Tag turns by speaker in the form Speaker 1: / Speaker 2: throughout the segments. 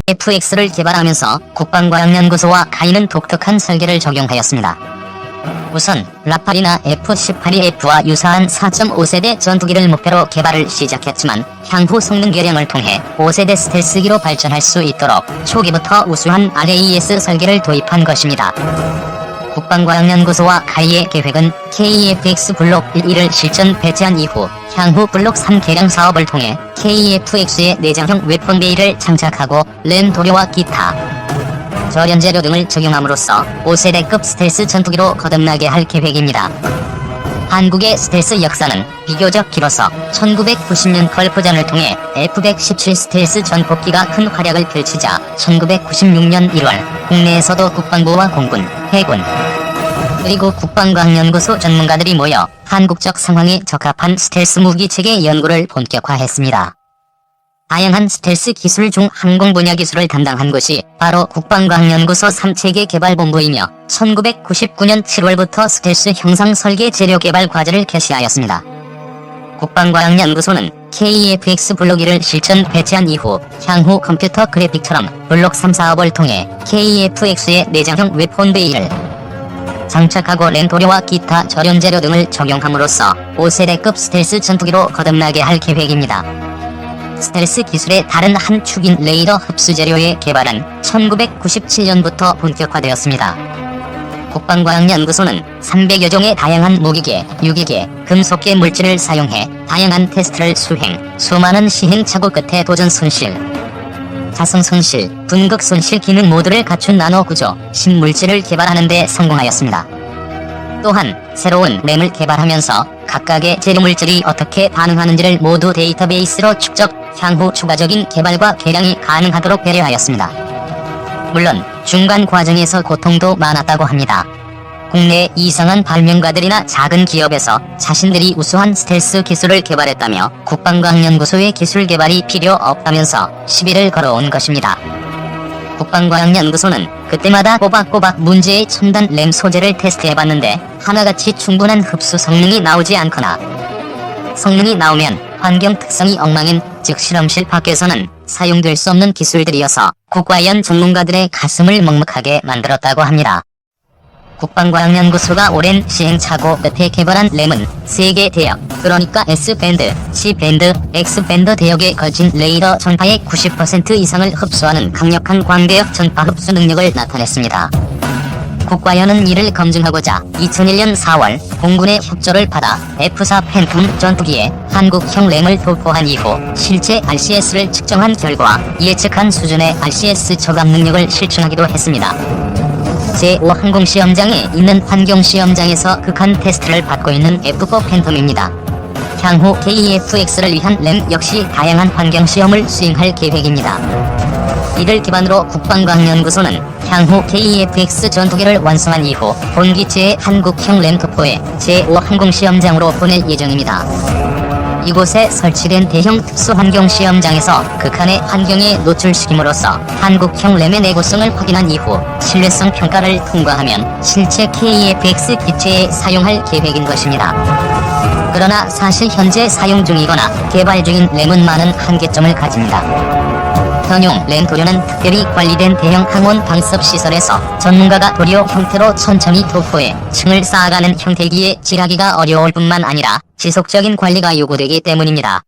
Speaker 1: KEFX를 개발하면서 국방과학연구소와 카이는 독특한 설계를 적용하였습니다. 우선 라팔이나 F-18EF와 유사한 4.5세대 전투기를 목표로 개발을 시작했지만 향후 성능 개량을 통해 5세대 스텔스기로 발전할 수 있도록 초기부터 우수한 RAS 설계를 도입한 것입니다. 국방과학연구소와 카이의 계획은 KEFX 블록 1을 실전 배치한 이후 향후 블록 3 개량 사업을 통해 KEFX의 내장형 웨폰 베이를 장착하고 램 도료와 기타 절연 재료 등을 적용함으로써 5세대급 스텔스 전투기로 거듭나게 할 계획입니다. 한국의 스텔스 역사는 비교적 길어서 1990년 컬프전을 통해 F-117 스텔스 전폭기가 큰 활약을 펼치자 1996년 1월 국내에서도 국방부와 공군, 해군, 그리고 국방과학연구소 전문가들이 모여 한국적 상황에 적합한 스텔스 무기 체계 연구를 본격화했습니다. 다양한 스텔스 기술 중 항공 분야 기술을 담당한 곳이 바로 국방과학연구소 3체계 개발본부이며 1999년 7월부터 스텔스 형상 설계 재료 개발 과제를 개시하였습니다. 국방과학연구소는 KEFX 블록 1을 실전 배치한 이후 향후 컴퓨터 그래픽처럼 블록 3 사업을 통해 KEFX의 내장형 웨폰 베이를 장착하고 램 도료와 기타 절연 재료 등을 적용함으로써 5세대급 스텔스 전투기로 거듭나게 할 계획입니다. 스텔스 기술의 다른 한 축인 레이더 흡수 재료의 개발은 1997년부터 본격화되었습니다. 국방과학연구소는 300여 종의 다양한 무기계, 유기계, 금속계 물질을 사용해 다양한 테스트를 수행, 수많은 시행착오 끝에 도전 손실, 자성 손실, 분극 손실 기능 모두를 갖춘 나노 구조, 신물질을 개발하는 데 성공하였습니다. 또한 새로운 램을 개발하면서 각각의 재료물질이 어떻게 반응하는지를 모두 데이터베이스로 축적, 향후 추가적인 개발과 개량이 가능하도록 배려하였습니다. 물론 중간 과정에서 고통도 많았다고 합니다. 국내 이상한 발명가들이나 작은 기업에서 자신들이 우수한 스텔스 기술을 개발했다며 국방과학연구소의 기술 개발이 필요 없다면서 시비를 걸어온 것입니다. 국방과학연구소는 그때마다 꼬박꼬박 문제의 첨단 램 소재를 테스트해봤는데 하나같이 충분한 흡수 성능이 나오지 않거나 성능이 나오면 환경 특성이 엉망인, 즉 실험실 밖에서는 사용될 수 없는 기술들이어서 국과연 전문가들의 가슴을 먹먹하게 만들었다고 합니다. 국방과학연구소가 오랜 시행착오 끝에 개발한 램은 3개 대역, 그러니까 S밴드, C밴드, X밴드 대역에 걸친 레이더 전파의 90% 이상을 흡수하는 강력한 광대역 전파 흡수 능력을 나타냈습니다. 국과연은 이를 검증하고자 2001년 4월 공군의 협조를 받아 F-4 팬텀 전투기에 한국형 램을 도포한 이후 실제 RCS를 측정한 결과 예측한 수준의 RCS 저감 능력을 실증하기도 했습니다. 제5 항공시험장에 있는 환경시험장에서 극한 테스트를 받고 있는 F-4 팬텀입니다. 향후 KEFX를 위한 램 역시 다양한 환경시험을 수행할 계획입니다. 이를 기반으로 국방과학연구소는 향후 KEFX 전투기를 완성한 이후 본기체의 한국형 램 도포에 제5 항공시험장으로 보낼 예정입니다. 이곳에 설치된 대형 특수환경시험장에서 극한의 환경에 노출시킴으로써 한국형 램의 내구성을 확인한 이후 신뢰성 평가를 통과하면 실제 KEFX 기체에 사용할 계획인 것입니다. 그러나 사실 현재 사용 중이거나 개발 중인 램은 많은 한계점을 가집니다. 현용 램 도료는 특별히 관리된 대형 항원 방습시설에서 전문가가 도료 형태로 천천히 도포해 층을 쌓아가는 형태기에 칠하기가 어려울 뿐만 아니라 지속적인 관리가 요구되기 때문입니다.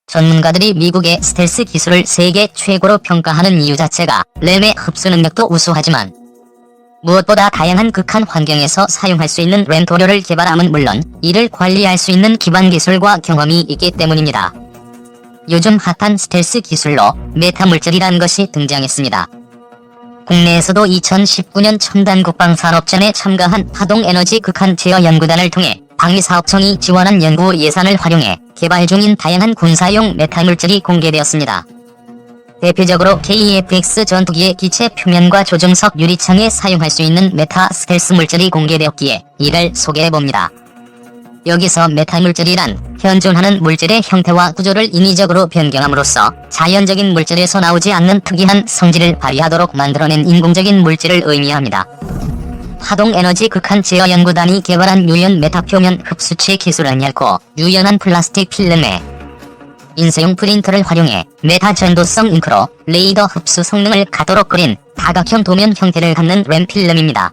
Speaker 1: 전문가들이 미국의 스텔스 기술을 세계 최고로 평가하는 이유 자체가 램의 흡수 능력도 우수하지만 무엇보다 다양한 극한 환경에서 사용할 수 있는 램 도료를 개발함은 물론 이를 관리할 수 있는 기반 기술과 경험이 있기 때문입니다. 요즘 핫한 스텔스 기술로 메타 물질이라는 것이 등장했습니다. 국내에서도 2019년 첨단 국방산업전에 참가한 파동에너지 극한 제어 연구단을 통해 방위사업청이 지원한 연구 예산을 활용해 개발 중인 다양한 군사용 메타 물질이 공개되었습니다. 대표적으로 KEFX 전투기의 기체 표면과 조종석 유리창에 사용할 수 있는 메타 스텔스 물질이 공개되었기에 이를 소개해봅니다. 여기서 메타 물질이란 현존하는 물질의 형태와 구조를 인위적으로 변경함으로써 자연적인 물질에서 나오지 않는 특이한 성질을 발휘하도록 만들어낸 인공적인 물질을 의미합니다. 파동에너지 극한 제어 연구단이 개발한 유연 메타 표면 흡수체 기술은 얇고 유연한 플라스틱 필름에 인쇄용 프린터를 활용해 메타 전도성 잉크로 레이더 흡수 성능을 갖도록 그린 다각형 도면 형태를 갖는 램 필름입니다.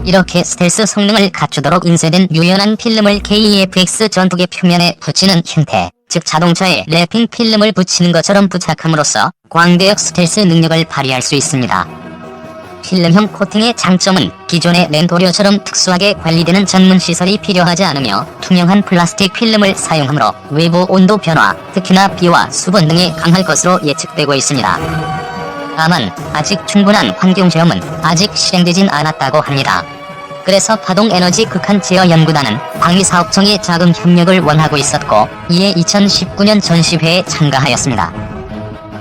Speaker 1: 이렇게 스텔스 성능을 갖추도록 인쇄된 유연한 필름을 KEFX 전투기 표면에 붙이는 형태, 즉 자동차에 래핑 필름을 붙이는 것처럼 부착함으로써 광대역 스텔스 능력을 발휘할 수 있습니다. 필름형 코팅의 장점은 기존의 램 도료처럼 특수하게 관리되는 전문 시설이 필요하지 않으며 투명한 플라스틱 필름을 사용하므로 외부 온도 변화, 특히나 비와 수분 등에 강할 것으로 예측되고 있습니다. 다만 아직 충분한 환경시험은 아직 실행되진 않았다고 합니다. 그래서 파동에너지 극한 제어 연구단은 방위사업청의 자금 협력을 원하고 있었고 이에 2019년 전시회에 참가하였습니다.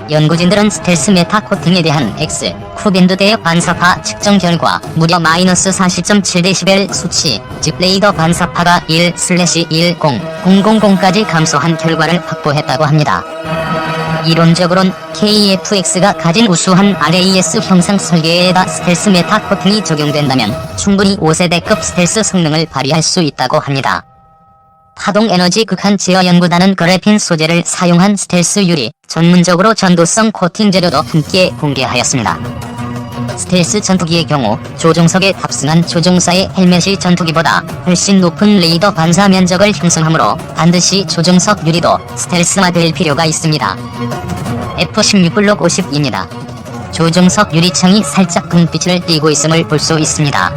Speaker 1: 연구진들은 스텔스 메타 코팅에 대한 X-쿠밴드 대역 반사파 측정 결과 무려 마이너스 40.7dB 수치, 즉 레이더 반사파가 1/10,000까지 감소한 결과를 확보했다고 합니다. 이론적으론 KEFX가 가진 우수한 RAS 형상 설계에다 스텔스 메타 코팅이 적용된다면 충분히 5세대급 스텔스 성능을 발휘할 수 있다고 합니다. 파동에너지 극한 제어 연구단은 그래핀 소재를 사용한 스텔스 유리, 전문적으로 전도성 코팅 재료도 함께 공개하였습니다. 스텔스 전투기의 경우 조종석에 탑승한 조종사의 헬멧이 전투기보다 훨씬 높은 레이더 반사 면적을 형성하므로 반드시 조종석 유리도 스텔스화될 필요가 있습니다. F-16 블록 52입니다. 조종석 유리창이 살짝 금빛을 띠고 있음을 볼 수 있습니다.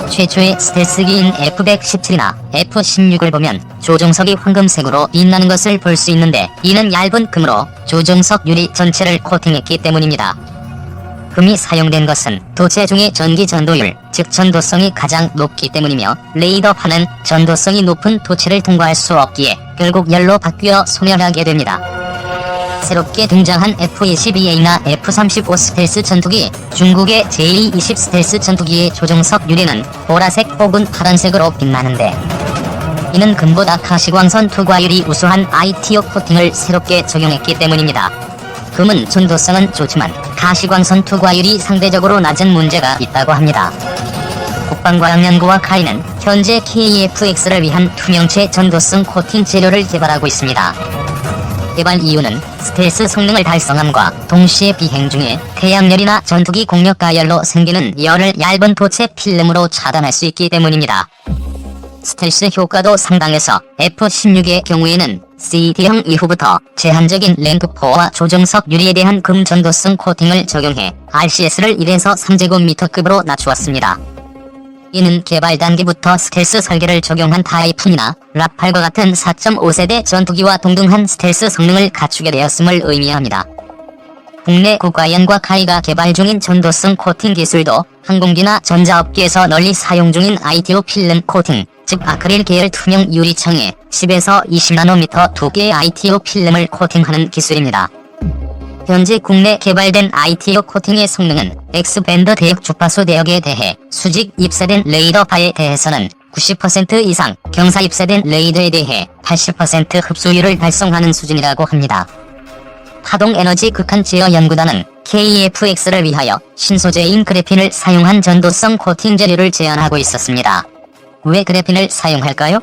Speaker 1: 최초의 스텔스기인 F-117이나 F-16을 보면 조종석이 황금색으로 빛나는 것을 볼 수 있는데 이는 얇은 금으로 조종석 유리 전체를 코팅했기 때문입니다. 금이 사용된 것은 도체 중의 전기 전도율, 즉 전도성이 가장 높기 때문이며 레이더판은 전도성이 높은 도체를 통과할 수 없기에 결국 열로 바뀌어 소멸하게 됩니다. 새롭게 등장한 F-22A나 F-35 스텔스 전투기, 중국의 J-20 스텔스 전투기의 조종석 유리는 보라색 혹은 파란색으로 빛나는데 이는 금보다 가시광선 투과율이 우수한 ITO 코팅을 새롭게 적용했기 때문입니다. 금은 전도성은 좋지만 가시광선 투과율이 상대적으로 낮은 문제가 있다고 합니다. 국방과학연구와 카이는 현재 KEFX를 위한 투명체 전도성 코팅 재료를 개발하고 있습니다. 개발 이유는 스텔스 성능을 달성함과 동시에 비행 중에 태양열이나 전투기 공력 가열로 생기는 열을 얇은 도체 필름으로 차단할 수 있기 때문입니다. 스텔스 효과도 상당해서 F-16의 경우에는 CD형 이후부터 제한적인 랭크포와 조종석 유리에 대한 금 전도성 코팅을 적용해 RCS를 1에서 3제곱미터급으로 낮추었습니다. 이는 개발 단계부터 스텔스 설계를 적용한 타이푼이나 라팔과 같은 4.5세대 전투기와 동등한 스텔스 성능을 갖추게 되었음을 의미합니다. 국내 국가연과 카이가 개발 중인 전도성 코팅 기술도 항공기나 전자업계에서 널리 사용 중인 ITO 필름 코팅, 즉 아크릴 계열 투명 유리창에 10에서 20나노미터 두께의 ITO 필름을 코팅하는 기술입니다. 현재 국내 개발된 ITO 코팅의 성능은 X밴드 대역 주파수 대역에 대해 수직 입쇄된 레이더파에 대해서는 90% 이상, 경사 입쇄된 레이더에 대해 80% 흡수율을 달성하는 수준이라고 합니다. 파동에너지 극한 제어 연구단은 KEFX를 위하여 신소재인 그래핀을 사용한 전도성 코팅 재료를 제안하고 있었습니다. 왜 그래핀을 사용할까요?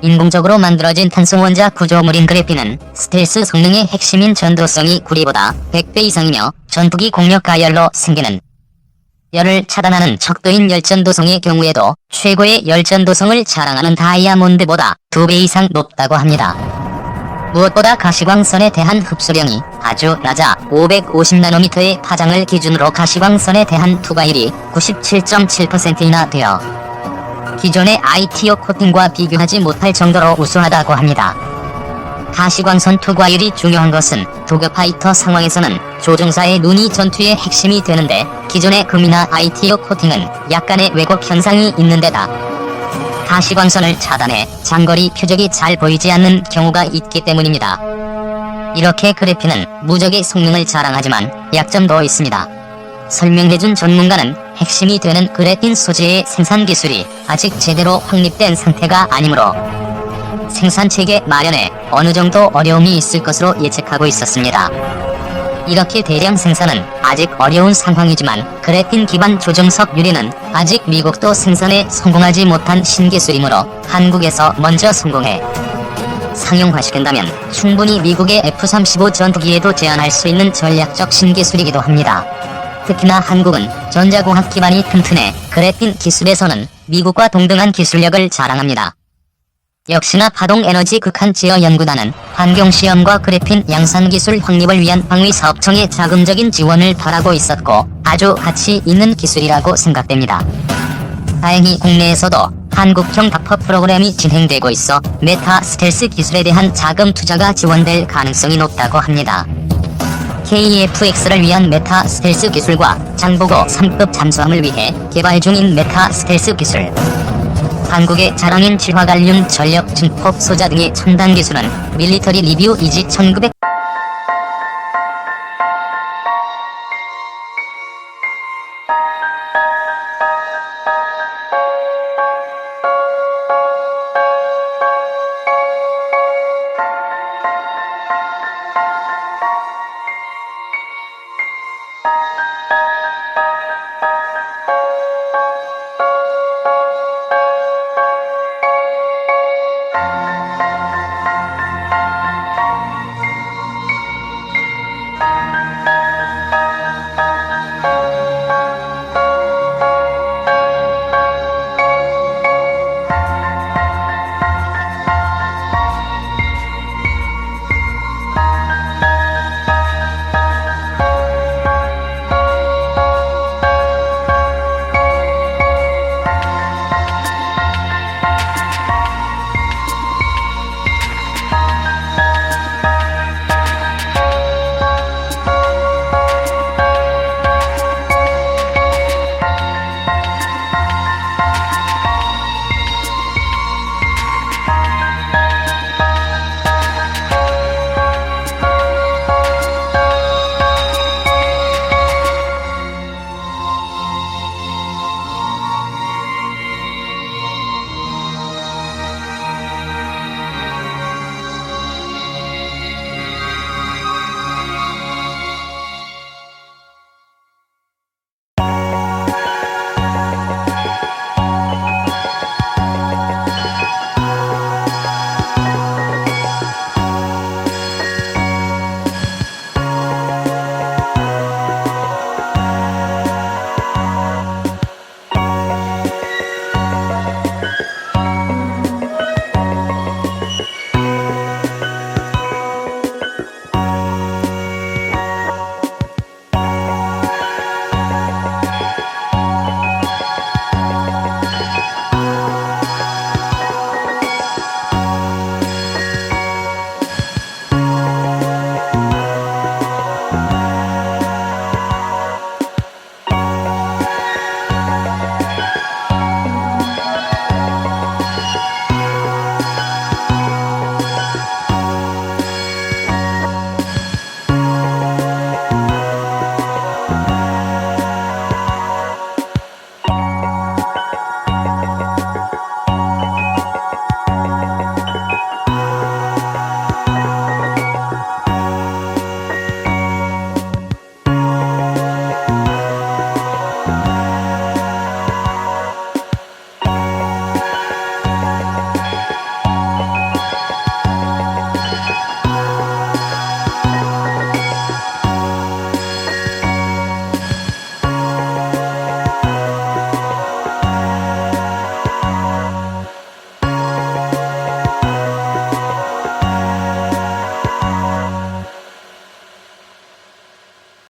Speaker 1: 인공적으로 만들어진 탄소원자 구조물인 그래핀은 스텔스 성능의 핵심인 전도성이 구리보다 100배 이상이며 전투기 공력 가열로 생기는 열을 차단하는 척도인 열전도성의 경우에도 최고의 열전도성을 자랑하는 다이아몬드보다 2배 이상 높다고 합니다. 무엇보다 가시광선에 대한 흡수량이 아주 낮아 550나노미터의 파장을 기준으로 가시광선에 대한 투과율이 97.7%이나 되어 기존의 ITO 코팅과 비교하지 못할 정도로 우수하다고 합니다. 가시광선 투과율이 중요한 것은 도그파이터 상황에서는 조종사의 눈이 전투의 핵심이 되는데 기존의 금이나 ITO 코팅은 약간의 왜곡 현상이 있는 데다 가시광선을 차단해 장거리 표적이 잘 보이지 않는 경우가 있기 때문입니다. 이렇게 그래핀은 무적의 성능을 자랑하지만 약점도 있습니다. 설명해준 전문가는 핵심이 되는 그래핀 소재의 생산 기술이 아직 제대로 확립된 상태가 아니므로 생산체계 마련에 어느 정도 어려움이 있을 것으로 예측하고 있었습니다. 이렇게 대량 생산은 아직 어려운 상황이지만 그래핀 기반 조종석 유리는 아직 미국도 생산에 성공하지 못한 신기술이므로 한국에서 먼저 성공해 상용화시킨다면 충분히 미국의 F-35 전투기에도 제한할 수 있는 전략적 신기술이기도 합니다. 특히나 한국은 전자공학 기반이 튼튼해 그래핀 기술에서는 미국과 동등한 기술력을 자랑합니다. 역시나 파동에너지 극한 제어 연구단은 환경시험과 그래핀 양산기술 확립을 위한 방위사업청의 자금적인 지원을 바라고 있었고 아주 가치 있는 기술이라고 생각됩니다. 다행히 국내에서도 한국형 다퍼 프로그램이 진행되고 있어 메타 스텔스 기술에 대한 자금 투자가 지원될 가능성이 높다고 합니다. KF-X를 위한 메타 스텔스 기술과 장보고 3급 잠수함을 위해 개발 중인 메타 스텔스 기술, 한국의 자랑인 질화갈륨 전력 증폭 소자 등의 첨단 기술은 밀리터리 리뷰 이지 1900